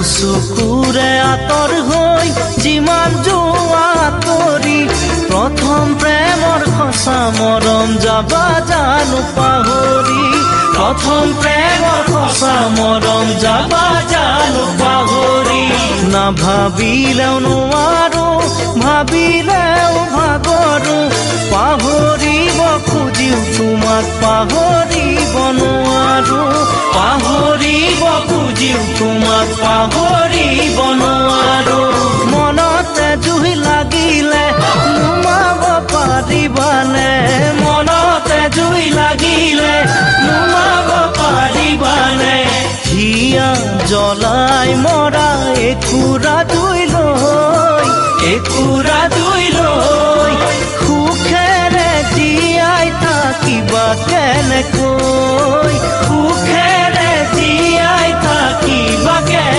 চকুৰে আঁতৰ হৈ যিমান যোৱা তৰি প্ৰথম প্ৰেমৰ সঁচা মৰম যাবা জানো পাহৰি প্ৰথম প্ৰেমৰ সঁচা মৰম যাবা জানো পাহৰি নাভাবিলেও নোৱাৰো ভাবিলেও ভাগৰো পাহৰিব খুজিও তোমাক পাহৰিব নোৱাৰো পাহৰিব খুজিও তোমাক পাহৰিব নোৱাৰো মনতে জুই লাগিলে নুমাব পাৰিবানে মনতে জুই লাগিলে নুমাব পাৰিবানে হিয়া জ্বলাই মৰা একুৰা জুই লৈ সুখেৰে জীয়াই থাকিবা কেনেকৈ সুখেৰে জীয়াই থাকিবা